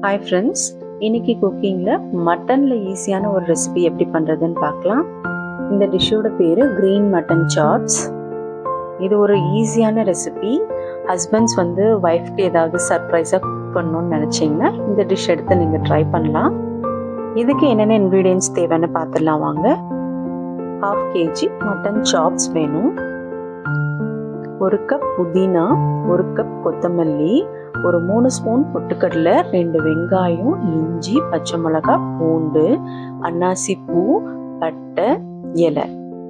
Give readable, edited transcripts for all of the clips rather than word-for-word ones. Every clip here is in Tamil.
ஹாய் ஃப்ரெண்ட்ஸ், இன்னைக்கு குக்கிங்கில் மட்டனில் ஈஸியான ஒரு ரெசிபி எப்படி பண்ணுறதுன்னு பார்க்கலாம். இந்த டிஷ்ஷோட பேர் க்ரீன் மட்டன் சாப்ஸ். இது ஒரு ஈஸியான ரெசிபி. ஹஸ்பண்ட்ஸ் ஒய்ஃப்க்கு ஏதாவது சர்ப்ரைஸாக குக் பண்ணணும்னு நினச்சிங்கன்னா இந்த டிஷ் எடுத்து நீங்கள் ட்ரை பண்ணலாம். இதுக்கு என்னென்ன இன்க்ரீடியன்ட்ஸ் தேவைன்னு பார்த்துடலாம் வாங்க. 1/2 kg மட்டன் சாப்ஸ் வேணும். 1 கப் புதினா, 1 கப் கொத்தமல்லி, ஒரு 3 ஸ்பூன் பொட்டுக்கடலை, 2 வெங்காயம், இஞ்சி, பச்சை மிளகாய், பூண்டு, அன்னாசி பூ, பட்டை, இலை,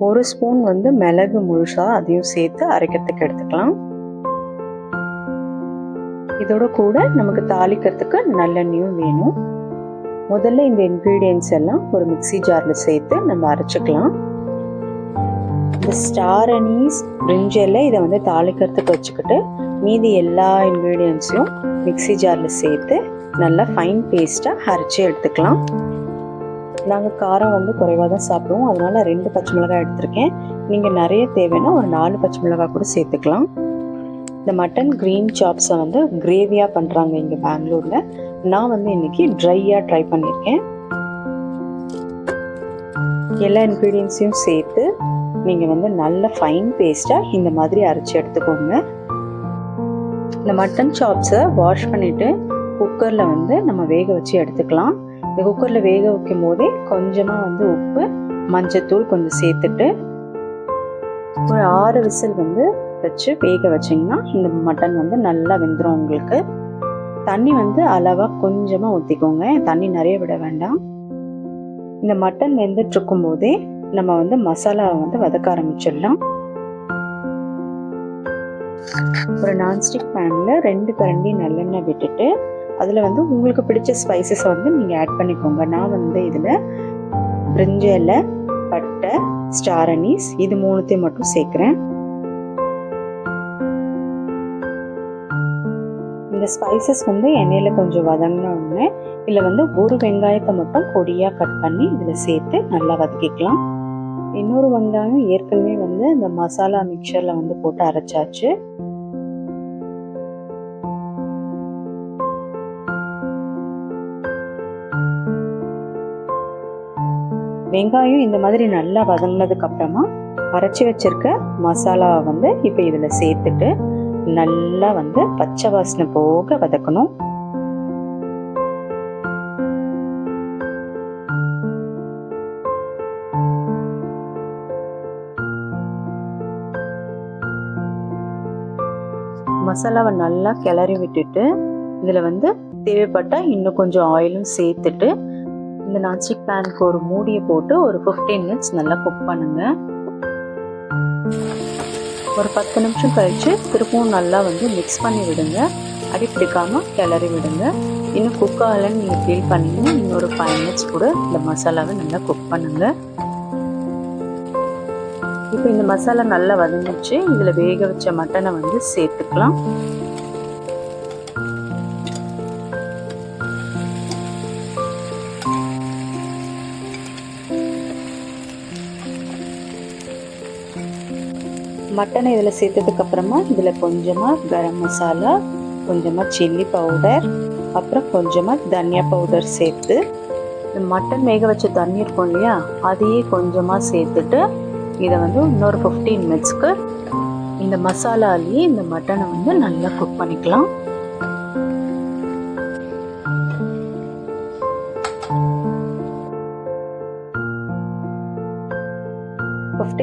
1 ஸ்பூன் மிளகு முழுசா அதையும் சேர்த்து அரைக்கிறதுக்கு எடுத்துக்கலாம். இதோட கூட நமக்கு தாளிக்கிறதுக்கு நல்லெண்ணெயும் வேணும். முதல்ல இந்த இன்க்ரீடியன்ஸ் எல்லாம் ஒரு மிக்ஸி ஜாரில் சேர்த்து நம்ம அரைச்சிக்கலாம். இந்த ஸ்டார் அனீஸ், பிரிஞ்சில் இதை தாளிக்கிறதுக்கு வச்சுக்கிட்டு மீதி எல்லா இன்க்ரீடியன்ஸையும் மிக்ஸி ஜாரில் சேர்த்து நல்லா ஃபைன் பேஸ்ட்டாக அரைச்சி எடுத்துக்கலாம். நாங்கள் காரம் குறைவாக தான் சாப்பிடுவோம், அதனால் 2 பச்சை மிளகாய் எடுத்திருக்கேன். நீங்கள் நிறைய தேவைன்னா ஒரு 4 பச்சை மிளகாய் கூட சேர்த்துக்கலாம். இந்த மட்டன் க்ரீன் சாப்ஸை கிரேவியாக பண்ணுறாங்க இங்கே பெங்களூரில். நான் இன்னைக்கு ட்ரையாக ட்ரை பண்ணியிருக்கேன். எல்லா இன்க்ரீடியன்ஸையும் சேர்த்து நீங்கள் நல்ல ஃபைன் பேஸ்ட்டாக இந்த மாதிரி அரைச்சி எடுத்துக்கோங்க. இந்த மட்டன் சாப்ஸை வாஷ் பண்ணிவிட்டு குக்கரில் நம்ம வேக வச்சு எடுத்துக்கலாம். இந்த குக்கரில் வேக வைக்கும் போதே கொஞ்சமாக உப்பு, மஞ்சத்தூள் கொஞ்சம் சேர்த்துட்டு ஒரு 6 விசில் வச்சு வேக வச்சிங்கன்னா இந்த மட்டன் நல்லா வெந்துடும் உங்களுக்கு. தண்ணி அளவாக கொஞ்சமாக ஊற்றிக்கோங்க, தண்ணி நிறைய விட வேண்டாம். இந்த மட்டன் வெந்துட்டு இருக்கும் போதே நம்ம மசாலாவை வதக்க ஆரம்பிச்சிடலாம். ஒரு நான்ஸ்டிக் பேனில் 2 கரண்டி நல்லெண்ணெய் விட்டுட்டு அதில் உங்களுக்கு பிடிச்ச ஸ்பைசஸை நீங்கள் ஆட் பண்ணிக்கோங்க. நான் இதில் பிரிஞ்சி இலை, பட்டை, ஸ்டார் அனீஸ் இது 3த்தையும் மட்டும் சேர்க்குறேன். இந்த ஸ்பைசஸ் எண்ணெயில் கொஞ்சம் வதங்கின உடனே இதில் 1 வெங்காயத்தை மட்டும் பொடியாக கட் பண்ணி இதில் சேர்த்து நல்லா வதக்கிக்கலாம். இன்னொரு வெங்காயம் ஏற்கனவே இந்த மசாலா மிக்சரில் போட்டு அரைச்சாச்சு. வெங்காயம் இந்த மாதிரி நல்லா வதங்கினதுக்கு அப்புறமா அரைச்சி வச்சிருக்க மசாலாவை இப்போ இதில் சேர்த்துட்டு நல்லா பச்சை வாசனை போக வதக்கணும். மசாலாவை நல்லா கிளறி விட்டுட்டு இதில் தேவைப்பட்டால் இன்னும் கொஞ்சம் ஆயிலும் சேர்த்துட்டு இந்த நான்ஸ்டிக் பேனுக்கு ஒரு மூடியை போட்டு ஒரு 15 மினிட்ஸ் நல்லா குக் பண்ணுங்க. ஒரு 10 நிமிஷம் கழித்து திருப்பவும் நல்லா மிக்ஸ் பண்ணி விடுங்க. அடி பிடிக்காமல் கிளறி விடுங்க. இன்னும் குக் ஆகலைன்னு நீங்கள் ஃபீல் பண்ணிங்கன்னா இன்னொரு 5 மினிட்ஸ் கூட இந்த மசாலாவை நல்லா குக் பண்ணுங்க. இப்போ இந்த மசாலா நல்லா வதங்கிச்சு. இதில் வேக வச்ச மட்டனை சேர்த்துக்கலாம். மட்டனை இதில் சேர்த்ததுக்கு அப்புறமா இதில் கொஞ்சமாக கரம் மசாலா, கொஞ்சமாக சில்லி பவுடர், அப்புறம் கொஞ்சமாக தனியா பவுடர் சேர்த்து இந்த மட்டன் வேக வச்ச தண்ணி இருக்கும் இல்லையா, அதையே கொஞ்சமாக சேர்த்துட்டு இதை இன்னொரு 15 மினிட்ஸ்க்கு இந்த மசாலாலேயே இந்த மட்டனை நல்லா குக் பண்ணிக்கலாம்.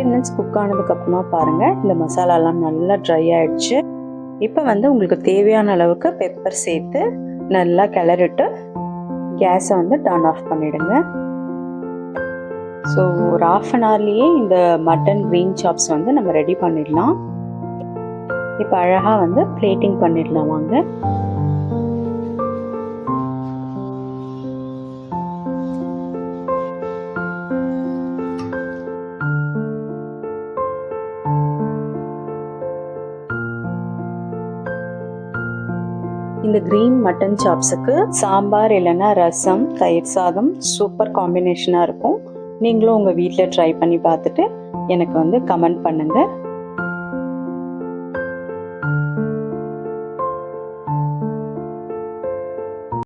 மினிட்ஸ் குக் ஆனதுக்கு அப்புறமா பாருங்க இந்த மசாலாலாம் நல்லா ட்ரை ஆயிடுச்சு. இப்போ உங்களுக்கு தேவையான அளவுக்கு பெப்பர் சேர்த்து நல்லா கிளறிட்டு கேஸை டர்ன் ஆஃப் பண்ணிடுங்க. ஸோ ஒரு 1/2 அன் ஹவர்லேயே இந்த மட்டன் க்ரீன் சாப்ஸ் நம்ம ரெடி பண்ணிடலாம். இப்போ அழகாக பிளேட்டிங் பண்ணிடலாம் வாங்க. இந்த க்ரீன் மட்டன் சாப்ஸுக்கு சாம்பார் இல்லைன்னா ரசம், தயிர் சாதம் சூப்பர் காம்பினேஷனாக இருக்கும். நீங்களும் உங்கள் வீட்டில் ட்ரை பண்ணி பார்த்துட்டு எனக்கு கமெண்ட் பண்ணுங்கள்.